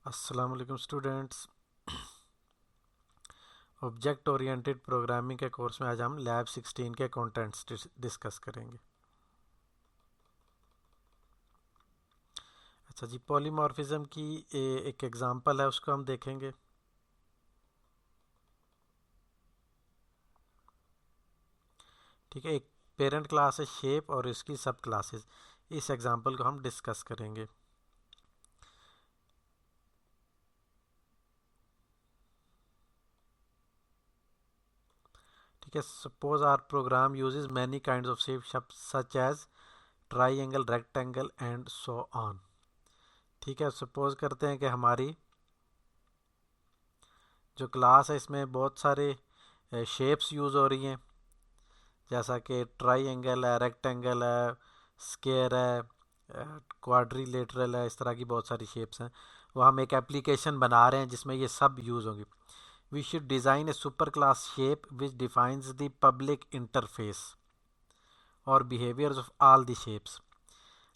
अस्सलाम वालेकुम students. Object oriented programming के कोर्स में आज हम लैब 16 के कंटेंट्स डिस्कस करेंगे। अच्छा जी, पॉलीमॉर्फिज्म की एक एग्जांपल है, उसको हम देखेंगे। ठीक है, एक पेरेंट क्लास है शेप और इसकी सब क्लासेस। इस एग्जांपल को हम डिस्कस करेंगे। ठीक है, suppose our program uses many kinds of shape such as triangle, rectangle and so on. ठीक है, सपोज करते हैं कि हमारी जो क्लास है इसमें बहुत सारे शेप्स यूज़ हो रही हैं, जैसा कि ट्राइंगल है, रेक्टेंगल है, स्क्वायर है, क्वाड्रिलेटरल है। इस तरह की बहुत सारी शेप्स हैं। वो हम एक एप्लीकेशन बना रहे हैं जिसमें ये सब यूज़ होंगी। We should design a super class shape which defines the public interface और behaviours of all the shapes.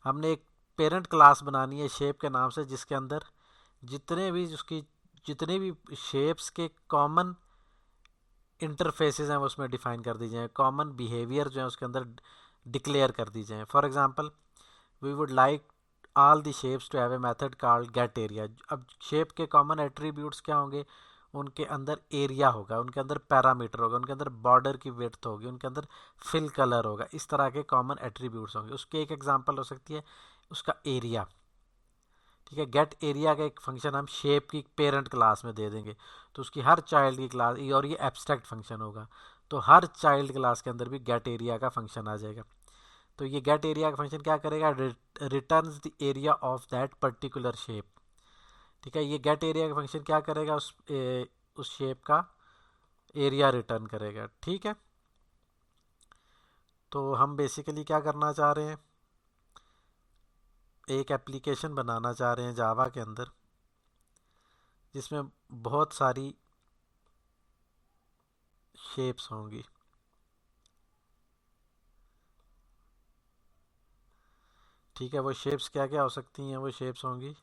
हमने एक पेरेंट क्लास बनानी है शेप के नाम से, जिसके अंदर जितने भी शेप्स के कॉमन इंटरफेसेस हैं वो उसमें डिफाइन कर दी जाए, कॉमन बिहेवियर जो है उसके अंदर डिक्लेयर कर दी जाए। For example, we would like all the shapes to have a method called get area. अब शेप के कॉमन एट्रीब्यूट्स क्या होंगे? उनके अंदर एरिया होगा, उनके अंदर पैरामीटर होगा, उनके अंदर बॉर्डर की विड्थ होगी, उनके अंदर फिल कलर होगा। इस तरह के कॉमन एट्रीब्यूट्स होंगे। उसकी एक एग्जांपल हो सकती है उसका एरिया। ठीक है, गेट एरिया का एक फंक्शन हम शेप की पेरेंट क्लास में दे देंगे, तो उसकी हर चाइल्ड की क्लास, और ये एब्स्ट्रैक्ट फंक्शन होगा, तो हर चाइल्ड क्लास के अंदर भी गेट एरिया का फंक्शन आ जाएगा। तो ये गेट एरिया का फंक्शन क्या करेगा? Returns the area of that particular shape. ठीक है, ये गेट एरिया का फंक्शन क्या करेगा? उस शेप का एरिया रिटर्न करेगा। ठीक है, तो हम बेसिकली क्या करना चाह रहे हैं? एक एप्लीकेशन बनाना चाह रहे हैं जावा के अंदर, जिसमें बहुत सारी शेप्स होंगी। ठीक है, वो शेप्स क्या क्या हो सकती हैं? वो शेप्स होंगी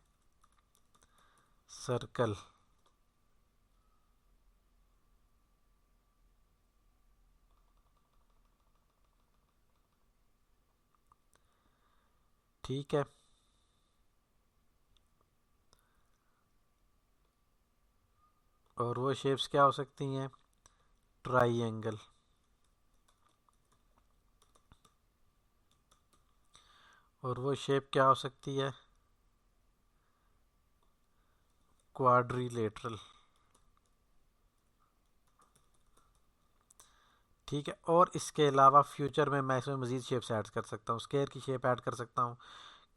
सर्कल, ठीक है, और वो शेप्स क्या हो सकती हैं? ट्राइंगल, और वो शेप क्या हो सकती है? क्वाड्रिलेटरल। ठीक है, और इसके अलावा फ्यूचर में मैं इसमें मज़ीद शेप्स ऐड कर सकता हूँ। स्क्वायर की शेप ऐड कर सकता हूँ,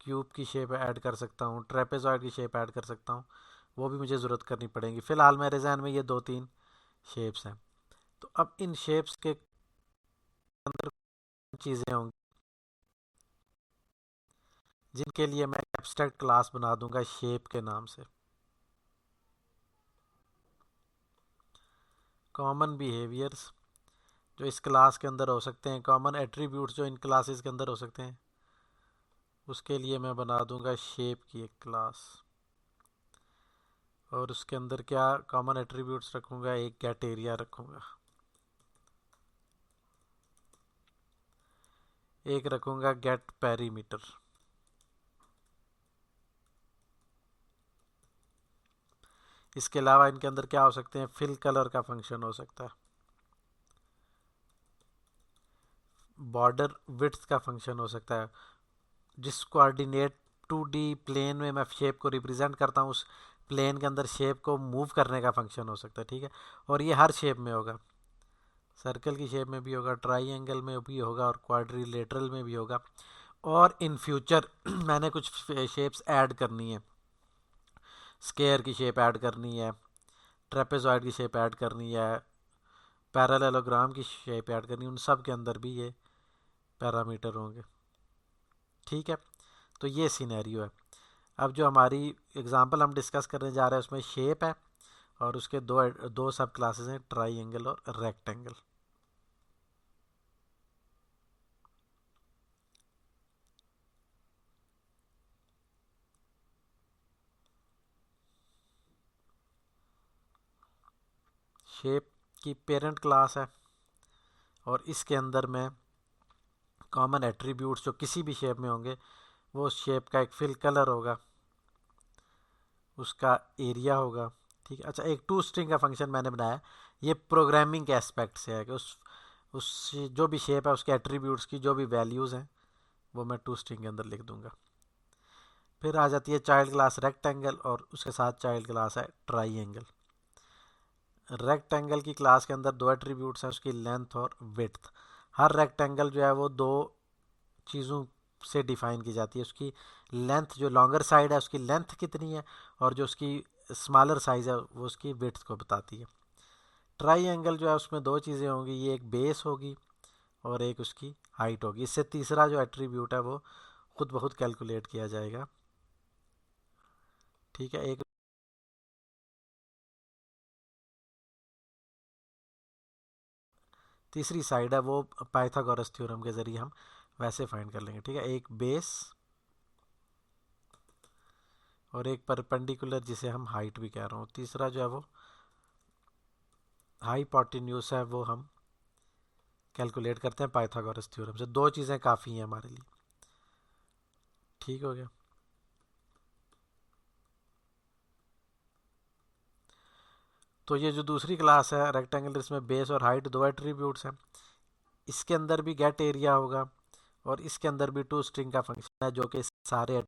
क्यूब की शेप ऐड कर सकता हूँ, ट्रेपेजॉइड की शेप ऐड कर सकता हूँ। वो भी मुझे ज़रूरत करनी पड़ेगी। फ़िलहाल मेरे जहन में ये दो तीन शेप्स हैं। तो अब इन शेप्स के अंदर चीज़ें होंगी जिनके लिए मैं एब्स्ट्रैक्ट क्लास बना दूंगा शेप के नाम से। कॉमन बिहेवियर्स जो इस क्लास के अंदर हो सकते हैं, कॉमन एट्रीब्यूट्स जो इन क्लासेस के अंदर हो सकते हैं, उसके लिए मैं बना दूंगा शेप की एक क्लास। और उसके अंदर क्या कॉमन एट्रीब्यूट्स रखूंगा? एक गेट एरिया रखूंगा, एक रखूंगा गेट पेरीमीटर। इसके अलावा इनके अंदर क्या हो सकते हैं? फिल कलर का फंक्शन हो सकता है, बॉर्डर विड्थ का फंक्शन हो सकता है। जिस कोऑर्डिनेट 2D प्लेन में मैं शेप को रिप्रेजेंट करता हूँ, उस प्लेन के अंदर शेप को मूव करने का फंक्शन हो सकता है। ठीक है, और ये हर शेप में होगा। सर्कल की शेप में भी होगा, ट्राइंगल में भी होगा, और क्वाड्रिलेटरल में भी होगा। और इन फ्यूचर मैंने कुछ शेप्स ऐड करनी है। स्क्वायर की शेप ऐड करनी है, ट्रेपेजॉइड की शेप ऐड करनी है, पैरेललोग्राम की शेप ऐड करनी है। उन सब के अंदर भी ये पैरामीटर होंगे। ठीक है, तो ये सिनेरियो है। अब जो हमारी एग्जांपल हम डिस्कस करने जा रहे हैं उसमें शेप है, और उसके दो दो सब क्लासेस हैं, ट्राइंगल और रेक्टेंगल। शेप की पेरेंट क्लास है और इसके अंदर मैं कॉमन एट्रीब्यूट्स जो किसी भी शेप में होंगे, वो शेप का एक फिल कलर होगा, उसका एरिया होगा। ठीक है। अच्छा, एक टू स्ट्रिंग का फंक्शन मैंने बनाया, ये प्रोग्रामिंग के एस्पेक्ट से है कि उस जो भी शेप है उसके एट्रीब्यूट्स की जो भी वैल्यूज़ हैं वो मैं टू स्ट्रिंग के अंदर लिख दूंगा। फिर आ जाती है चाइल्ड क्लास रेक्टेंगल और उसके साथ चाइल्ड क्लास है ट्राइंगल। रेक्टेंगल की क्लास के अंदर दो एट्रीब्यूट्स हैं, उसकी लेंथ और विड्थ। हर रेक्टेंगल जो है वो दो चीज़ों से डिफाइन की जाती है। उसकी लेंथ, जो लॉन्गर साइड है उसकी लेंथ कितनी है, और जो उसकी स्मॉलर साइज है वो उसकी विड्थ को बताती है। ट्राइंगल जो है उसमें दो चीज़ें होंगी, ये एक बेस होगी और एक उसकी हाइट होगी। इससे तीसरा जो एट्रीब्यूट है वो खुद ब खुद कैलकुलेट किया जाएगा। ठीक है। एक तीसरी साइड है वो पाइथागोरस थ्योरम के ज़रिए हम वैसे फाइंड कर लेंगे। ठीक है। एक बेस और एक परपेंडिकुलर जिसे हम हाइट भी कह रहे हो। तीसरा जो है वो हाइपोटेन्यूज है, वो हम कैलकुलेट करते हैं पाइथागोरस थ्योरम से। दो चीज़ें काफ़ी हैं हमारे लिए। ठीक हो गया। तो ये जो दूसरी क्लास है रेक्टेंगल, इसमें बेस और हाइट दो एट्रीब्यूट्स हैं। इसके अंदर भी गेट एरिया होगा और इसके अंदर भी टू स्ट्रिंग का फंक्शन है जो कि सारे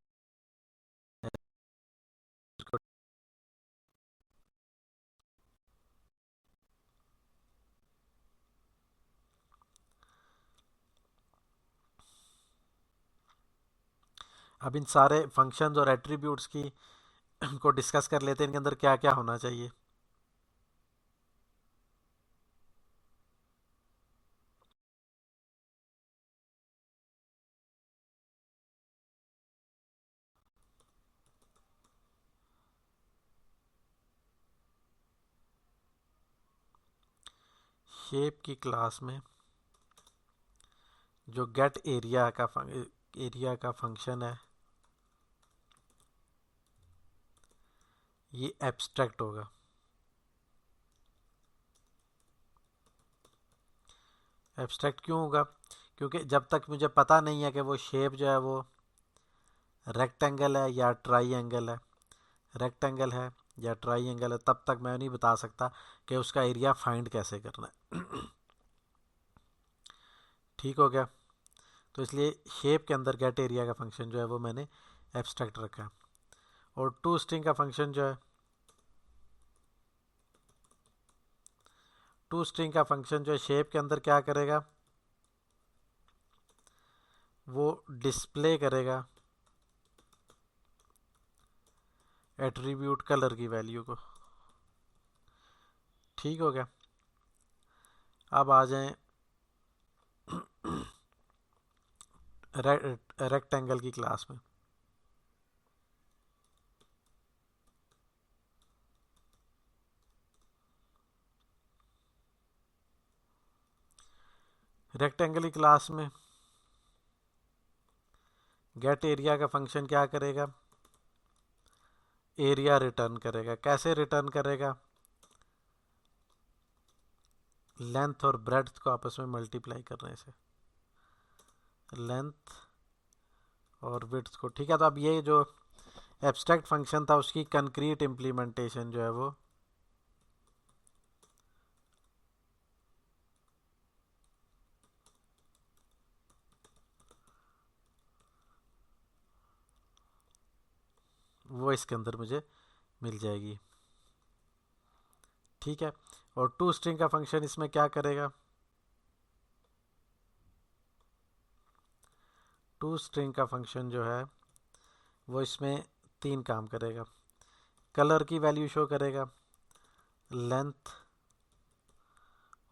अब इन सारे फंक्शंस और एट्रीब्यूट्स की को डिस्कस कर लेते हैं, इनके अंदर क्या क्या होना चाहिए। शेप की क्लास में जो गेट एरिया का फंक्शन है ये एब्स्ट्रैक्ट होगा। एब्स्ट्रैक्ट क्यों होगा? क्योंकि जब तक मुझे पता नहीं है कि वो शेप जो है वो रेक्टेंगल है या ट्राइंगल है, रेक्टेंगल है या ट्राइंगल है, तब तक मैं नहीं बता सकता कि उसका एरिया फाइंड कैसे करना है। ठीक हो गया। तो इसलिए शेप के अंदर गेट एरिया का फंक्शन जो है वो मैंने एब्स्ट्रैक्ट रखा है। और टू स्ट्रिंग का फंक्शन जो है, टू स्ट्रिंग का फंक्शन जो है शेप के अंदर क्या करेगा, वो डिस्प्ले करेगा एट्रीब्यूट कलर की वैल्यू को। ठीक हो गया। अब आ जाएं रेक्टेंगल की क्लास में। रेक्टेंगल की क्लास में गेट एरिया का फंक्शन क्या करेगा, एरिया रिटर्न करेगा। कैसे रिटर्न करेगा? लेंथ और ब्रेड्थ को आपस में मल्टीप्लाई करने से, लेंथ और विड्थ को। ठीक है। तो अब ये जो एब्स्ट्रैक्ट फंक्शन था उसकी कंक्रीट इम्प्लीमेंटेशन जो है वो इसके अंदर मुझे मिल जाएगी। ठीक है। और टू स्ट्रिंग का फंक्शन इसमें क्या करेगा, टू स्ट्रिंग का फंक्शन जो है वो इसमें तीन काम करेगा। कलर की वैल्यू शो करेगा, लेंथ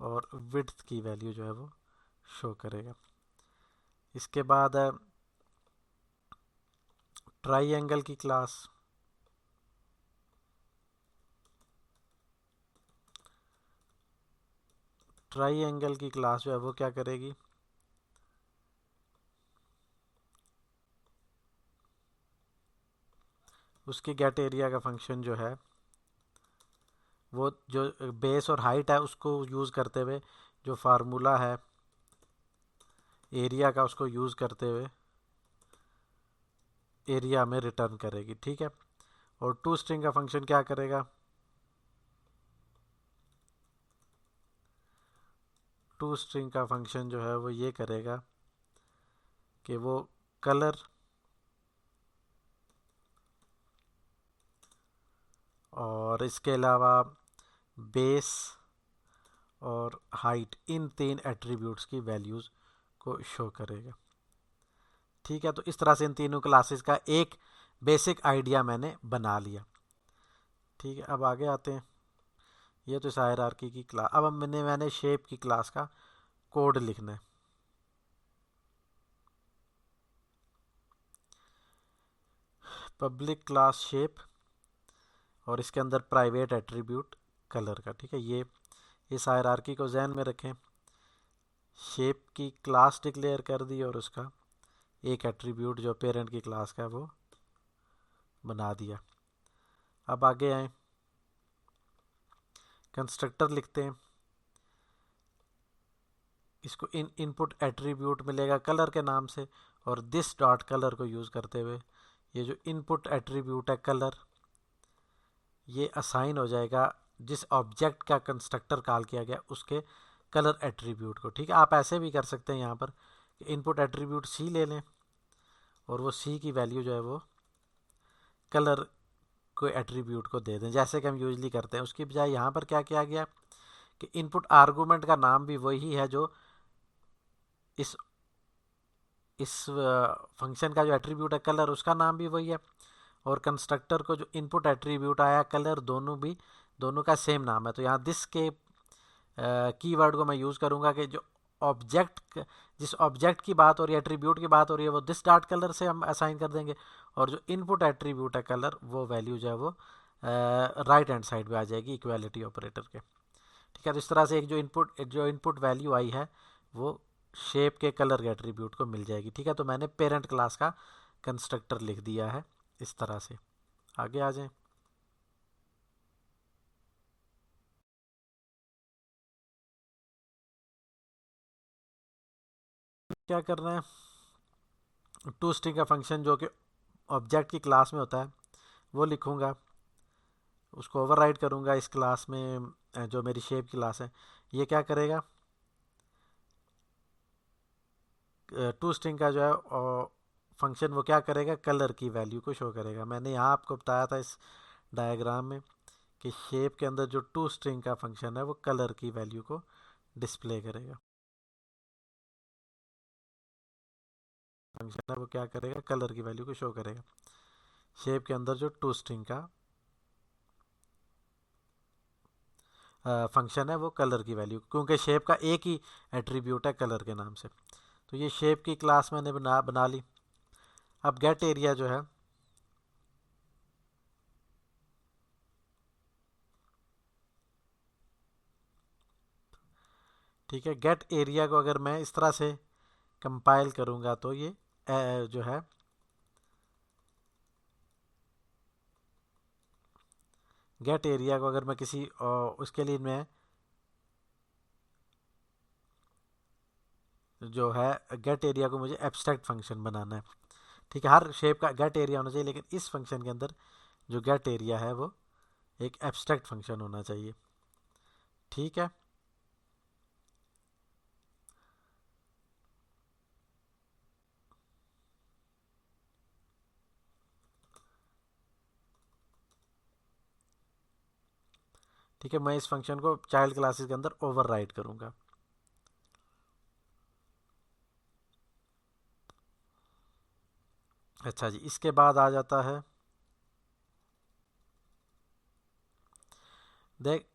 और विड्थ की वैल्यू जो है वो शो करेगा। इसके बाद है ट्राइंगल की क्लास। ट्राइंगल की क्लास जो है वो क्या करेगी, उसकी गेट एरिया का फंक्शन जो है वो जो बेस और हाइट है उसको यूज़ करते हुए, जो फार्मूला है एरिया का उसको यूज़ करते हुए एरिया में रिटर्न करेगी। ठीक है, और टू स्ट्रिंग का फंक्शन क्या करेगा, टू स्ट्रिंग का फंक्शन जो है वो ये करेगा कि वो कलर और इसके अलावा बेस और हाइट, इन तीन एट्रीब्यूट्स की वैल्यूज़ को शो करेगा। ठीक है, तो इस तरह से इन तीनों क्लासेस का एक बेसिक आइडिया मैंने बना लिया। ठीक है, अब आगे आते हैं। ये तो हायरार्की की क्लास। अब मैंने शेप की क्लास का कोड लिखना है। पब्लिक क्लास शेप और इसके अंदर प्राइवेट एट्रीब्यूट कलर का। ठीक है, ये इस हायरार्की को ध्यान में रखें। शेप की क्लास डिक्लेयर कर दी और उसका एक एट्रीब्यूट जो पेरेंट की क्लास का है वो बना दिया। अब आगे आए, कंस्ट्रक्टर लिखते हैं। इसको इनपुट एट्रीब्यूट मिलेगा कलर के नाम से, और दिस डॉट कलर को यूज़ करते हुए ये जो इनपुट एट्रीब्यूट है कलर, ये असाइन हो जाएगा जिस ऑब्जेक्ट का कंस्ट्रक्टर कॉल किया गया उसके कलर एट्रीब्यूट को। ठीक है, आप ऐसे भी कर सकते हैं यहाँ पर इनपुट एट्रीब्यूट सी ले लें और वो सी की वैल्यू जो है वो कलर को एट्रीब्यूट को दे दें, जैसे कि हम यूजली करते हैं। उसकी बजाय यहाँ पर क्या किया गया कि इनपुट आर्गूमेंट का नाम भी वही है जो इस इस फंक्शन का जो एट्रीब्यूट है कलर, उसका नाम भी वही है, और कंस्ट्रक्टर को जो इनपुट एट्रीब्यूट आया कलर, दोनों का सेम नाम है। तो यहाँ दिस के कीवर्ड को मैं यूज़ करूँगा कि जो ऑब्जेक्ट, जिस ऑब्जेक्ट की बात हो रही है, एट्रीब्यूट की बात हो रही है, वो दिस डॉट कलर से हम असाइन कर देंगे, और जो इनपुट एट्रीब्यूट है कलर, वो वैल्यू जो है वो राइट हैंड साइड पे आ जाएगी इक्वालिटी ऑपरेटर के। ठीक है, तो इस तरह से एक जो इनपुट वैल्यू आई है वो शेप के कलर के एट्रीब्यूट को मिल जाएगी। ठीक है, तो मैंने पेरेंट क्लास का कंस्ट्रक्टर लिख दिया है इस तरह से। आगे आ जाएं। क्या करना है, टू स्ट्रिंग का फंक्शन जो कि ऑब्जेक्ट की क्लास में होता है वो लिखूंगा, उसको ओवरराइड करूंगा इस क्लास में। जो मेरी शेप की क्लास है ये क्या करेगा, टू स्ट्रिंग का जो है फंक्शन वो क्या करेगा, कलर की वैल्यू को शो करेगा। मैंने यहाँ आपको बताया था इस डायग्राम में कि शेप के अंदर जो टू स्ट्रिंग का फंक्शन है वो कलर की वैल्यू को डिस्प्ले करेगा। फंक्शन है वो क्या करेगा, कलर की वैल्यू को शो करेगा। शेप के अंदर जो टू स्ट्रिंग का फंक्शन है वो कलर की वैल्यू, क्योंकि शेप का एक ही एट्रीब्यूट है कलर के नाम से। तो ये शेप की क्लास मैंने बना ली। अब गेट एरिया जो है, ठीक है, गेट एरिया को अगर मैं इस तरह से कंपाइल करूँगा तो ये जो है गेट एरिया को अगर मैं किसी उसके लिए मैं जो है गेट एरिया को मुझे एब्स्ट्रैक्ट फंक्शन बनाना है। ठीक है, हर शेप का गेट एरिया होना चाहिए, लेकिन इस फंक्शन के अंदर जो गेट एरिया है वो एक एब्स्ट्रैक्ट फंक्शन होना चाहिए। ठीक है, ठीक है, मैं इस फंक्शन को चाइल्ड क्लासेस के अंदर ओवरराइड करूंगा। अच्छा जी, इसके बाद आ जाता है, देख,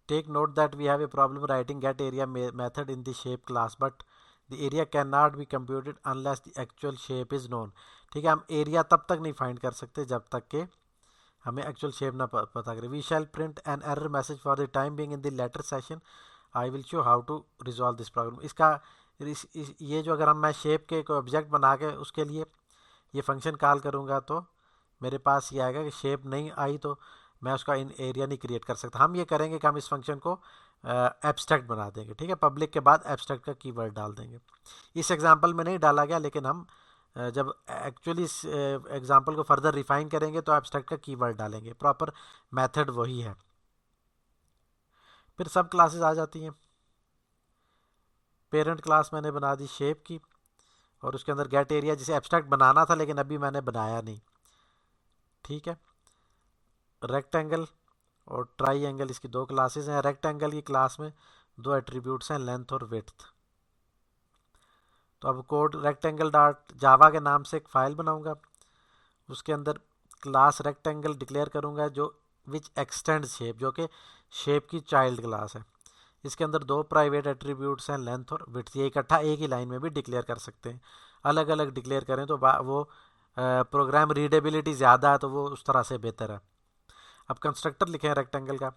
take note that we have a problem writing get area method in the shape class, but the area cannot be computed unless the actual shape is known। ठीक है, हम एरिया तब तक नहीं फाइंड कर सकते जब तक कि हमें एक्चुअल शेप ना पता करें। We shall print an error message for the time being in the later session. I will show how to resolve this problem. इसका ये जो अगर हम मैं शेप के कोई ऑब्जेक्ट बना के उसके लिए ये फंक्शन कॉल करूँगा तो मेरे पास ये आएगा कि शेप नहीं आई तो मैं उसका इन एरिया नहीं क्रिएट कर सकता। हम ये करेंगे कि हम इस फंक्शन को एब्स्ट्रैक्ट बना देंगे, ठीक है, पब्लिक के बाद एब्स्ट्रैक्ट का कीवर्ड डाल देंगे। इस एग्जांपल में नहीं डाला गया, लेकिन हम जब एक्चुअली इस एग्जांपल को फर्दर रिफाइन करेंगे तो एब्स्ट्रैक्ट का कीवर्ड डालेंगे। प्रॉपर मेथड वही है। फिर सब क्लासेस आ जाती हैं। पेरेंट क्लास मैंने बना दी शेप की, और उसके अंदर गेट एरिया जिसे एब्स्ट्रैक्ट बनाना था लेकिन अभी मैंने बनाया नहीं, ठीक है। रेक्टेंगल और ट्राई इसकी दो क्लासेस हैं। रेक्टेंगल की क्लास में दो एट्रीब्यूट्स हैं, लेंथ और विड्थ। तो अब कोड रेक्टेंगल डॉट जावा के नाम से एक फाइल बनाऊंगा, उसके अंदर क्लास रेक्टेंगल डिक्लेयर करूंगा जो विच एक्सटेंड शेप, जो कि शेप की चाइल्ड क्लास है। इसके अंदर दो प्राइवेट एट्रीब्यूट्स हैं, लेंथ और विड्थ। ये इकट्ठा एक ही लाइन में भी डिक्लेयर कर सकते हैं। अलग अलग डिक्लेयर करें तो वो प्रोग्राम रीडेबिलिटी ज़्यादा है, तो वो उस तरह से बेहतर है। अब कंस्ट्रक्टर लिखे हैं रेक्टेंगल का।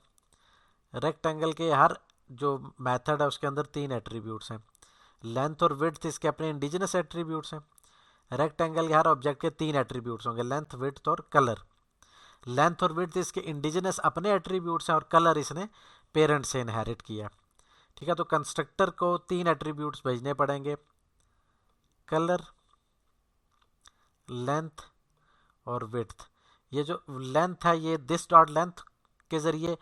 रेक्टेंगल के हर जो मेथड है उसके अंदर तीन एट्रीब्यूट्स हैं, लेंथ और विड्थ इसके अपने इंडिजिनस एट्रीब्यूट्स हैं। रेक्टेंगल के हर ऑब्जेक्ट के तीन एट्रीब्यूट्स होंगे, लेंथ विड्थ और कलर। लेंथ और विड्थ इसके इंडिजिनस अपने एट्रीब्यूट्स हैं और कलर इसने पेरेंट से इनहेरिट किया, ठीक है। तो कंस्ट्रक्टर को तीन एट्रीब्यूट्स भेजने पड़ेंगे, कलर, लेंथ और विड्थ। ये जो लेंथ है ये दिस डॉट लेंथ के जरिए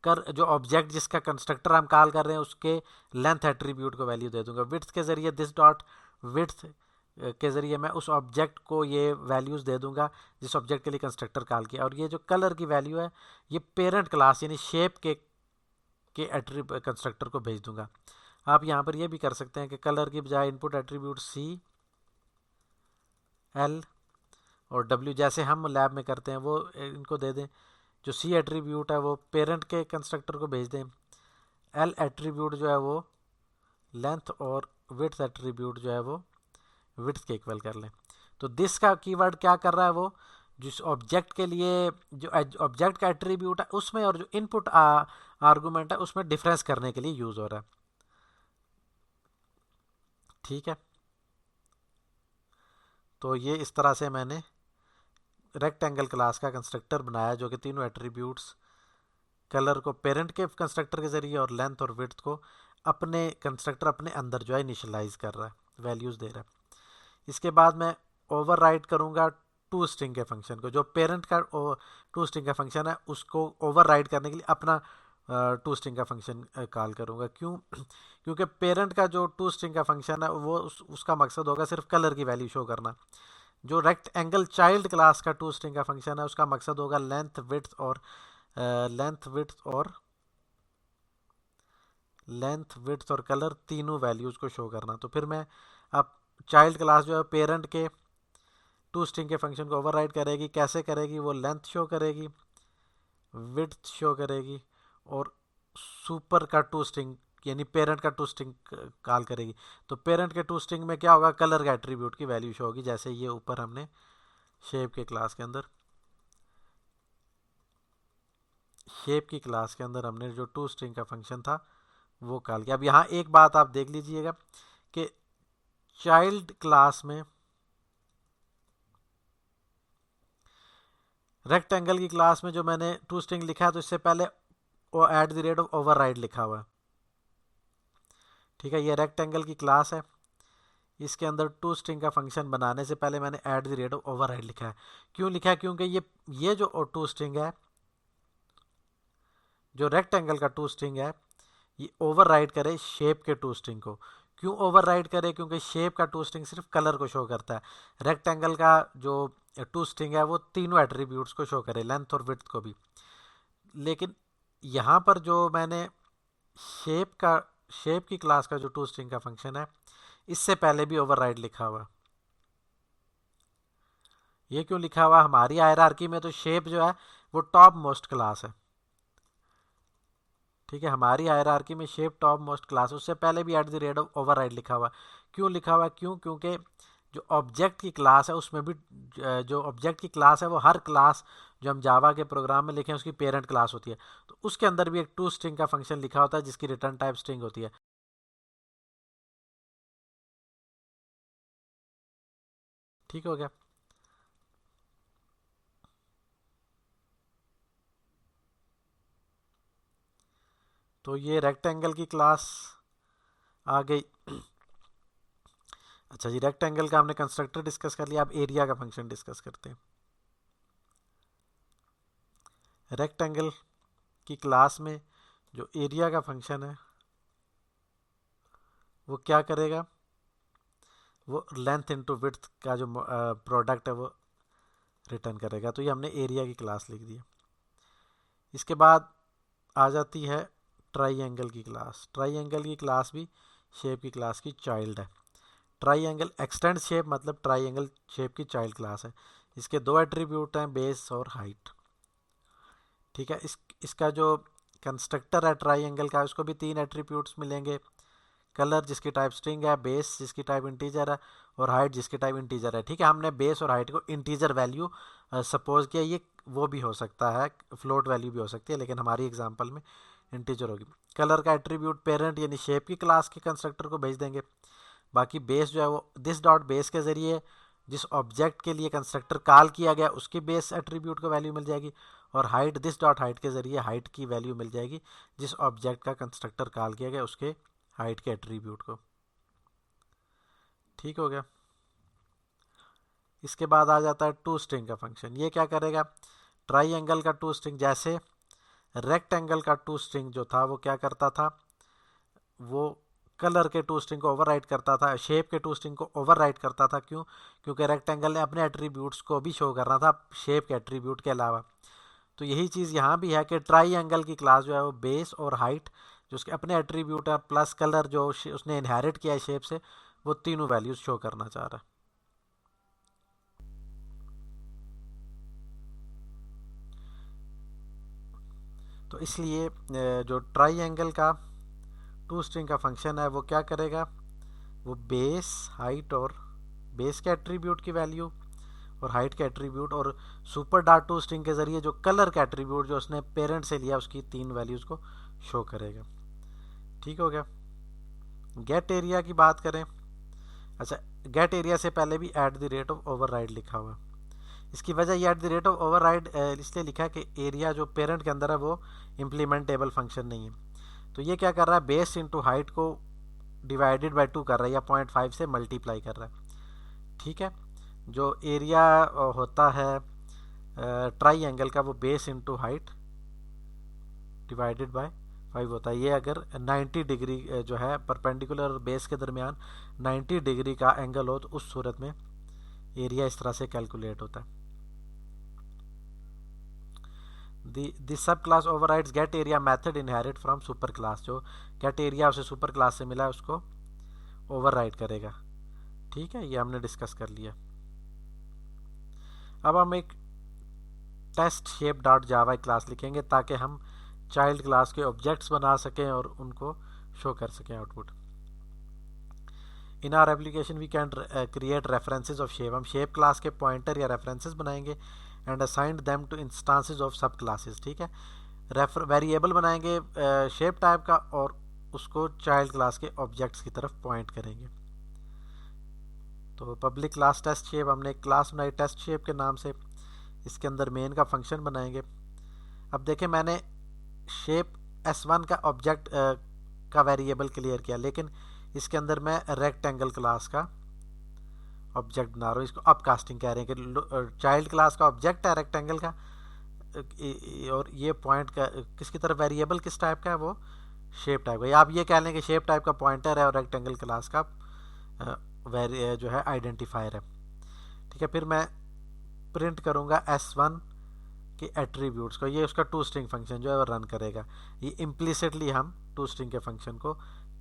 कर जो ऑब्जेक्ट जिसका कंस्ट्रक्टर हम कॉल कर रहे हैं उसके लेंथ एट्रीब्यूट को वैल्यू दे दूंगा। विड्थ के जरिए दिस डॉट विड्थ के जरिए मैं उस ऑब्जेक्ट को ये वैल्यूज़ दे दूंगा जिस ऑब्जेक्ट के लिए कंस्ट्रक्टर कॉल किया। और ये जो कलर की वैल्यू है ये पेरेंट क्लास यानी शेप के एट्रीब्यूट कंस्ट्रक्टर को भेज दूंगा। आप यहाँ पर ये भी कर सकते हैं कि कलर की बजाय इनपुट एट्रीब्यूट सी, एल और डब्ल्यू जैसे हम लैब में करते हैं वो इनको दे दें। जो सी एट्रीब्यूट है वो पेरेंट के कंस्ट्रक्टर को भेज दें। एल एट्रीब्यूट जो है वो लेंथ और विड्थ एट्रीब्यूट जो है वो विड्थ के इक्वल कर लें। तो दिस का कीवर्ड क्या कर रहा है, वो जिस ऑब्जेक्ट के लिए जो ऑब्जेक्ट का एट्रीब्यूट है उसमें और जो इनपुट आर्गूमेंट है उसमें डिफरेंस करने के लिए यूज हो रहा है, ठीक है। तो ये इस तरह से मैंने रेक्टेंगल क्लास का कंस्ट्रक्टर बनाया जो कि तीनों एट्रीब्यूट्स कलर को पेरेंट के कंस्ट्रक्टर के जरिए और लेंथ और विड्थ को अपने कंस्ट्रक्टर अपने अंदर जो है इनिशियलाइज कर रहा है, वैल्यूज़ दे रहा है। इसके बाद मैं ओवरराइड करूंगा टू स्ट्रिंग के फंक्शन को। जो पेरेंट का टू स्ट्रिंग का फंक्शन है उसको ओवरराइड करने के लिए अपना टू स्ट्रिंग का फंक्शन कॉल करूंगा। क्योंकि पेरेंट का जो टू स्ट्रिंग का फंक्शन है वो उसका मकसद होगा सिर्फ कलर की वैल्यू शो करना। जो रेक्ट एंगल चाइल्ड क्लास का टू स्ट्रिंग का फंक्शन है उसका मकसद होगा लेंथ विड्थ और कलर तीनों वैल्यूज़ को शो करना। तो फिर मैं अब चाइल्ड क्लास जो है पेरेंट के टू स्ट्रिंग के फंक्शन को ओवरराइड करेगी। कैसे करेगी, वो लेंथ शो करेगी, विड्थ शो करेगी और सुपर का टू स्ट्रिंग यानी पेरेंट का टू स्ट्रिंग कॉल करेगी। तो पेरेंट के टू स्ट्रिंग में क्या होगा, कलर का एट्रीब्यूट की वैल्यू शो होगी, जैसे ये ऊपर हमने शेप के क्लास के अंदर हमने जो टू स्ट्रिंग का फंक्शन था वो कॉल किया। अब यहाँ एक बात आप देख लीजिएगा कि चाइल्ड क्लास में रेक्टेंगल की क्लास में जो मैंने टू स्ट्रिंग लिखा है तो इससे पहले वो at the rate of override लिखा हुआ है, ठीक है। ये रेक्टेंगल की क्लास है, इसके अंदर टू स्ट्रिंग का फंक्शन बनाने से पहले मैंने at the rate of override लिखा है। क्यों लिखा है, क्योंकि ये जो टू स्ट्रिंग है, जो रेक्टेंगल का टू स्ट्रिंग है, ये ओवरराइड करे शेप के टू स्ट्रिंग को। क्यों ओवरराइड करे, क्योंकि शेप का टू स्ट्रिंग सिर्फ कलर को शो करता है। रेक्टेंगल का जो टू स्ट्रिंग है वो तीनों एट्रीब्यूट्स को शो करे, लेंथ और विड्थ को भी। लेकिन यहाँ पर जो मैंने शेप की क्लास का जो टू स्ट्रिंग का फंक्शन है इससे पहले भी ओवरराइड लिखा हुआ। ये क्यों लिखा हुआ, हमारी हायरार्की में तो शेप जो है वो टॉप मोस्ट क्लास है, ठीक है। हमारी हायरार्की में शेप टॉप मोस्ट क्लास, उससे पहले भी at the rate of override लिखा हुआ। क्यों लिखा हुआ, क्योंकि जो ऑब्जेक्ट की क्लास है उसमें भी जो ऑब्जेक्ट की क्लास है वो हर क्लास जो हम जावा के प्रोग्राम में लिखे हैं उसकी पेरेंट क्लास होती है। तो उसके अंदर भी एक टू स्ट्रिंग का फंक्शन लिखा होता है जिसकी रिटर्न टाइप स्ट्रिंग होती है, ठीक हो गया। तो ये रेक्टेंगल की क्लास आ गई। अच्छा जी, रेक्टेंगल का हमने कंस्ट्रक्टर डिस्कस कर लिया, अब एरिया का फंक्शन डिस्कस करते हैं। रेक्टेंगल की क्लास में जो एरिया का फंक्शन है वो क्या करेगा, वो लेंथ इनटू विड्थ का जो प्रोडक्ट है वो रिटर्न करेगा। तो ये हमने एरिया की क्लास लिख दी। इसके बाद आ जाती है ट्राइंगल की क्लास। ट्राइंगल की क्लास भी शेप की क्लास की चाइल्ड है। ट्राइंगल एक्सटेंड शेप मतलब ट्राइंगल शेप की चाइल्ड क्लास है। इसके दो एट्रीब्यूट हैं, बेस और हाइट। ठीक है, इसका जो कंस्ट्रक्टर है ट्राइंगल का, उसको भी तीन एट्रीब्यूट्स मिलेंगे। कलर जिसकी टाइप स्ट्रिंग है, बेस जिसकी टाइप इंटीजर है, और हाइट जिसकी टाइप इंटीजर है। ठीक है, हमने बेस और हाइट को इंटीजर वैल्यू सपोज किया। ये वो भी हो सकता है, फ्लोट वैल्यू भी हो सकती है, लेकिन हमारी एग्जांपल में इंटीजर होगी। कलर का एट्रीब्यूट पेरेंट यानी शेप की क्लास के कंस्ट्रक्टर को भेज देंगे। बाकी बेस जो है वो दिस डॉट बेस के ज़रिए जिस ऑब्जेक्ट के लिए कंस्ट्रक्टर कॉल किया गया उसकी बेस एट्रीब्यूट को वैल्यू मिल जाएगी। और हाइट दिस डॉट हाइट के ज़रिए हाइट की वैल्यू मिल जाएगी जिस ऑब्जेक्ट का कंस्ट्रक्टर कॉल किया गया उसके हाइट के एट्रीब्यूट को। ठीक हो गया। इसके बाद आ जाता है टू स्ट्रिंग का फंक्शन। ये क्या करेगा, ट्राइंगल का टू स्ट्रिंग जैसे रेक्टेंगल का टू स्ट्रिंग जो था वो क्या करता था, वो कलर के टू स्ट्रिंग को ओवरराइट करता था, शेप के टू स्ट्रिंग को ओवरराइट करता था। क्यों? क्योंकि रेक्टेंगल ने अपने एट्रीब्यूट्स को भी शो करना था शेप के एट्रीब्यूट के अलावा। तो यही चीज़ यहाँ भी है कि ट्राइंगल की क्लास जो है वो बेस और हाइट जो उसके अपने एट्रीब्यूट है प्लस कलर जो उसने इनहेरिट किया है शेप से, वो तीनों वैल्यूज शो करना चाह रहा है। तो इसलिए जो ट्राइंगल का टू स्ट्रिंग का फंक्शन है वो क्या करेगा, वो बेस हाइट और बेस के एट्रीब्यूट की वैल्यू और हाइट के एट्रीब्यूट और सुपर डॉट टू स्ट्रिंग के जरिए जो कलर का एट्रीब्यूट जो उसने पेरेंट से लिया उसकी तीन वैल्यूज को शो करेगा। ठीक हो गया। गेट एरिया की बात करें। अच्छा, गेट एरिया से पहले भी at the rate of override लिखा हुआ है। इसकी वजह ये at the rate of override इसलिए लिखा है कि एरिया जो पेरेंट के अंदर है वो इम्प्लीमेंटेबल फंक्शन नहीं है। तो ये क्या कर रहा है, बेस इंटू हाइट को डिवाइडेड बाई 2 कर रहा है या 0.5 से मल्टीप्लाई कर रहा है। ठीक है, जो एरिया होता है ट्राइंगल का वो base into height divided by 5 होता है। ये अगर 90 डिग्री जो है परपेंडिकुलर और बेस के दरमियान 90 डिग्री का एंगल हो तो उस सूरत में एरिया इस तरह से कैलकुलेट होता है। The subclass overrides get area method inherit from superclass. जो गेट एरिया उसे सुपर क्लास से मिला है उसको ओवरराइड करेगा। ठीक है, ये हमने डिस्कस कर लिया। अब हम एक test shape dot Java class लिखेंगे ताकि हम चाइल्ड क्लास के ऑब्जेक्ट्स बना सकें और उनको शो कर सकें output. In our application we can create references of shape. हम शेप क्लास के पॉइंटर या रेफरेंसेस बनाएंगे and assigned them to instances of subclasses. ठीक है, वेरिएबल बनाएंगे शेप टाइप का और उसको चाइल्ड क्लास के ऑब्जेक्ट्स की तरफ पॉइंट करेंगे। तो पब्लिक क्लास टेस्ट शेप, हमने एक क्लास बनाई टेस्ट शेप के नाम से, इसके अंदर मेन का फंक्शन बनाएंगे। अब देखें, मैंने शेप S1 का ऑब्जेक्ट का वेरिएबल क्लियर किया, लेकिन इसके अंदर मैं रेक्टेंगल क्लास का ऑब्जेक्ट बना रहा हूँ। इसको अपकास्टिंग कह रहे हैं कि चाइल्ड क्लास का ऑब्जेक्ट है रेक्टेंगल का और ये पॉइंट का किसकी तरफ वेरिएबल किस टाइप का है, वो शेप टाइप का। या आप ये कह लें कि शेप टाइप का पॉइंटर है और रेक्टेंगल क्लास का जो है आइडेंटिफायर है। ठीक है, फिर मैं प्रिंट करूँगा S1 के एट्रीब्यूट्स को। ये उसका टू स्ट्रिंग फंक्शन जो है वो रन करेगा। ये इम्प्लिसिटली हम टू स्ट्रिंग के फंक्शन को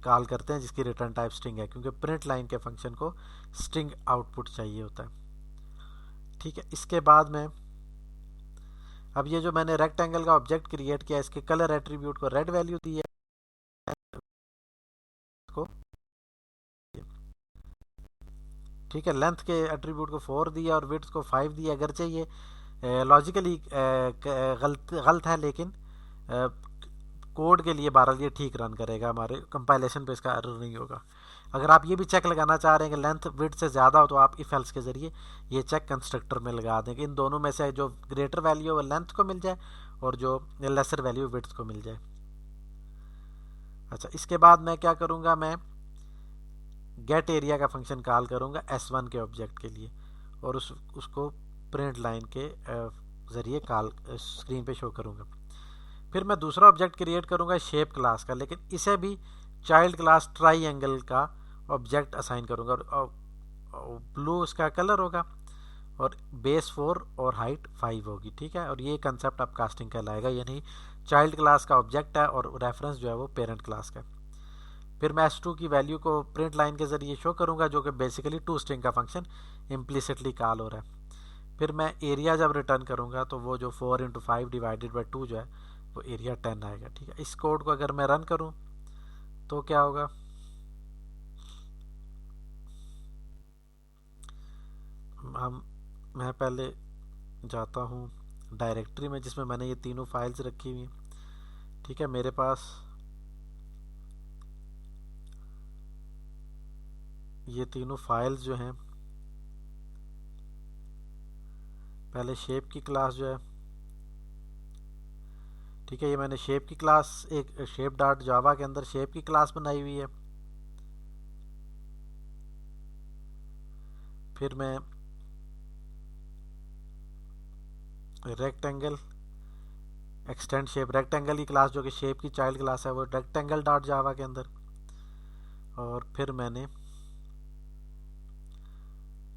कॉल करते हैं जिसकी रिटर्न टाइप स्ट्रिंग है, क्योंकि प्रिंट लाइन के फंक्शन को स्ट्रिंग आउटपुट चाहिए होता है। ठीक है, इसके बाद में अब ये जो मैंने रेक्टेंगल का ऑब्जेक्ट क्रिएट किया, इसके कलर एट्रीब्यूट को रेड वैल्यू दी है को। ठीक है, लेंथ के एट्रीब्यूट को 4 दिया और विड्थ को 5 दिया। अगर चाहिए लॉजिकली गलत है, लेकिन कोड के लिए बहरहाल ये ठीक रन करेगा, हमारे कंपाइलेशन पे इसका एरर नहीं होगा। अगर आप ये भी चेक लगाना चाह रहे हैं कि लेंथ विड्थ से ज़्यादा हो तो आप इफ एल्स के ज़रिए ये चेक कंस्ट्रक्टर में लगा दें कि इन दोनों में से जो ग्रेटर वैल्यू है वो लेंथ को मिल जाए और जो लेसर वैल्यू विड्थ को मिल जाए। अच्छा, इसके बाद मैं क्या करूँगा, मैं गेट एरिया का फंक्शन कॉल करूँगा S1 के ऑब्जेक्ट के लिए, और उसको प्रिंट लाइन के ज़रिए कॉल स्क्रीन पे शो करूँगा। फिर मैं दूसरा ऑब्जेक्ट क्रिएट करूँगा शेप क्लास का, लेकिन इसे भी चाइल्ड क्लास ट्राई एंगल का ऑब्जेक्ट असाइन करूँगा, और ब्लू उसका कलर होगा, और बेस 4 और हाइट 5 होगी। ठीक है, और ये कंसेप्ट अब कास्टिंग कहलाएगा, यानी चाइल्ड क्लास का ऑब्जेक्ट है और रेफरेंस जो है वो पेरेंट क्लास का। फिर मैं S2 की वैल्यू को प्रिंट लाइन के ज़रिए शो करूँगा, जो कि बेसिकली टू स्ट्रिंग का फंक्शन इम्प्लिसिटली कॉल हो रहा है। फिर मैं एरिया जब रिटर्न करूँगा तो वो जो 4 × 5 डिवाइडेड बाई 2 जो है वो एरिया 10 आएगा। ठीक है, इस कोड को अगर मैं रन करूँ तो क्या होगा, हम मैं पहले जाता हूँ डायरेक्टरी में जिसमें मैंने ये तीनों फाइल्स रखी हुई। ठीक है, मेरे पास ये तीनों फाइल्स जो हैं, पहले शेप की क्लास जो है, ठीक है, ये मैंने शेप की क्लास एक शेप डॉट जावा के अंदर शेप की क्लास बनाई हुई है। फिर मैं रेक्टेंगल एक्सटेंड शेप रेक्टेंगल की क्लास जो कि शेप की चाइल्ड क्लास है वो रेक्टेंगल डॉट जावा के अंदर, और फिर मैंने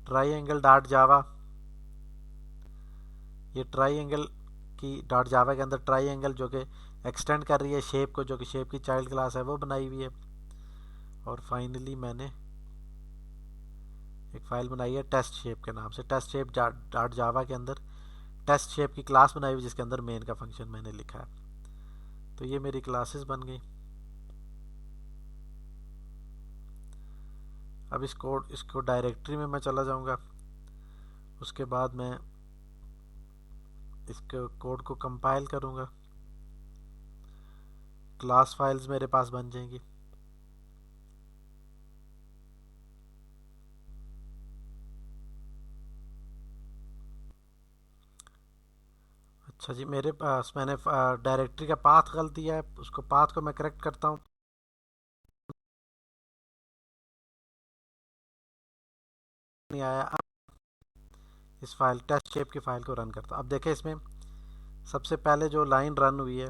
ट्राई डॉट जावा, ये ट्राई एंगल की डॉट जावा के अंदर ट्राई एंगल जो कि एक्सटेंड कर रही है शेप को, जो कि शेप की चाइल्ड क्लास है वो बनाई हुई है। और फाइनली मैंने एक फाइल बनाई है टेस्ट शेप के नाम से, टेस्ट शेप डॉट जावा के अंदर टेस्ट शेप की क्लास बनाई हुई जिसके अंदर मेन का फंक्शन मैंने लिखा है। तो ये मेरी क्लासेस बन गई। अब इसको डायरेक्टरी में मैं चला जाऊंगा, उसके बाद मैं इसके कोड को कंपाइल करूंगा, क्लास फाइल्स मेरे पास बन जाएंगी। अच्छा जी, मेरे पास मैंने डायरेक्टरी का पाथ गलत दिया है, उसको पाथ को मैं करेक्ट करता हूँ। नहीं आया, अब इस फाइल टेस्ट शेप की फाइल को रन करता हूँ। अब देखें इसमें सबसे पहले जो लाइन रन हुई है,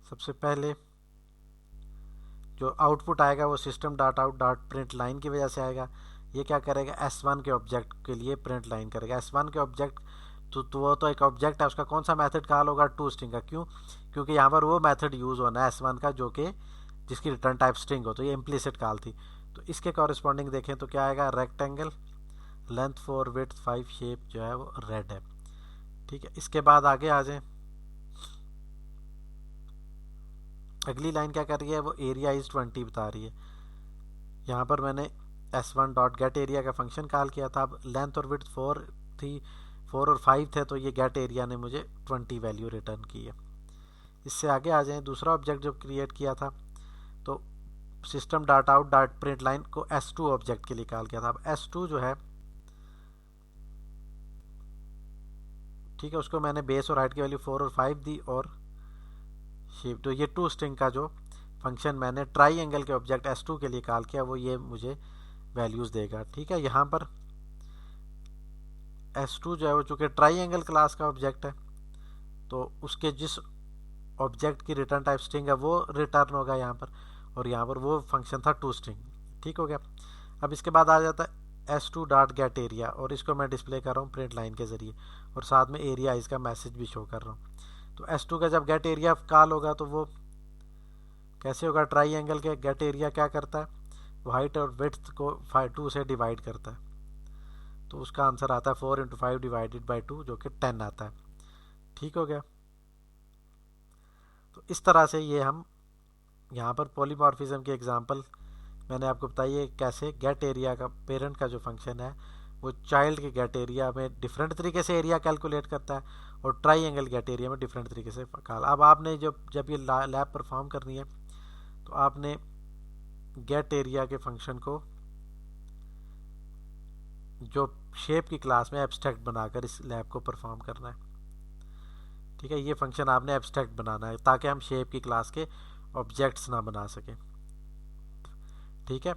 सबसे पहले जो आउटपुट आएगा वो system dot out dot print line की वजह से आएगा। ये क्या करेगा, S1 के ऑब्जेक्ट के लिए प्रिंट लाइन करेगा। S1 के ऑब्जेक्ट तो वो तो एक ऑब्जेक्ट है, उसका कौन सा मेथड कॉल होगा, टू स्ट्रिंग का। क्यों, क्योंकि यहाँ पर वो मेथड यूज़ होना है S1 का जो कि जिसकी रिटर्न टाइप स्ट्रिंग हो, तो ये इम्प्लिसिट कॉल थी। तो इसके कॉरेस्पॉन्डिंग देखें तो क्या आएगा, रेक्टेंगल लेंथ 4 विड्थ 5 शेप जो है वो रेड है। ठीक है, इसके बाद आगे आ जाए, अगली लाइन क्या कर रही है, वो एरिया इज 20 बता रही है। यहाँ पर मैंने S1 डॉट गेट एरिया का फंक्शन कॉल किया था। अब लेंथ और विड्थ 4 थी, 4 और 5 थे, तो ये गेट एरिया ने मुझे 20 वैल्यू रिटर्न की है। इससे आगे आ जाएं, दूसरा ऑब्जेक्ट जब क्रिएट किया था तो system dot out dot print line को S2 ऑब्जेक्ट के लिए कॉल किया था। अब S2 जो है, ठीक है, उसको मैंने बेस और हाइट की वैल्यू 4 और 5 दी, और शेप, तो ये टू स्ट्रिंग का जो फंक्शन मैंने ट्राई एंगल के ऑब्जेक्ट S2 के लिए कॉल किया वो ये मुझे वैल्यूज़ देगा। ठीक है, यहाँ पर S2 जो है वो चूँकि ट्राई एंगल क्लास का ऑब्जेक्ट है, तो उसके जिस ऑब्जेक्ट की रिटर्न टाइप स्ट्रिंग है वो रिटर्न होगा यहाँ पर, और यहाँ पर वो फंक्शन था टू स्ट्रिंग। ठीक हो गया। अब इसके बाद आ जाता है S2 डॉट गेट एरिया, और इसको मैं डिस्प्ले कर रहा हूँ प्रिंट लाइन के ज़रिए, और साथ में एरिया इसका मैसेज भी शो कर रहा हूँ। तो S2 का जब गेट एरिया कॉल होगा तो वो कैसे होगा, ट्राई एंगल के गेट एरिया क्या करता है, वो हाइट और विड्थ को 2 से डिवाइड करता है, तो उसका आंसर आता है 4 × 5 डिवाइडेड बाई 2 जो कि 10 आता है। ठीक हो गया। तो इस तरह से ये हम यहाँ पर पॉलीमॉर्फिज्म की एग्जांपल मैंने आपको बताई है, कैसे गेट एरिया का पेरेंट का जो फंक्शन है वो चाइल्ड के गेट एरिया में डिफरेंट तरीके से एरिया कैलकुलेट करता है, और ट्राई एंगल गेट एरिया में डिफरेंट तरीके से कॉल। अब आपने जब ये लैब परफॉर्म करनी है तो आपने गेट एरिया के फंक्शन को जो शेप की क्लास में एब्स्ट्रैक्ट बनाकर इस लैब को परफॉर्म करना है। ठीक है, ये फंक्शन आपने एब्स्ट्रैक्ट बनाना है ताकि हम शेप की क्लास के ऑब्जेक्ट्स ना बना सकें। ठीक है,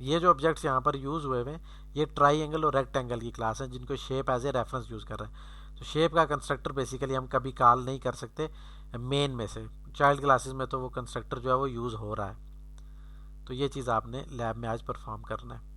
ये जो ऑब्जेक्ट्स यहाँ पर यूज़ हुए हुए ये ट्राइंगल और रेक्टेंगल की क्लास है जिनको shape as a reference use कर रहे हैं। तो शेप का कंस्ट्रक्टर बेसिकली हम कभी कॉल नहीं कर सकते मेन में से, चाइल्ड क्लासेस में तो वो कंस्ट्रक्टर जो है वो यूज़ हो रहा है। तो ये चीज़ आपने लैब में आज परफॉर्म करना है।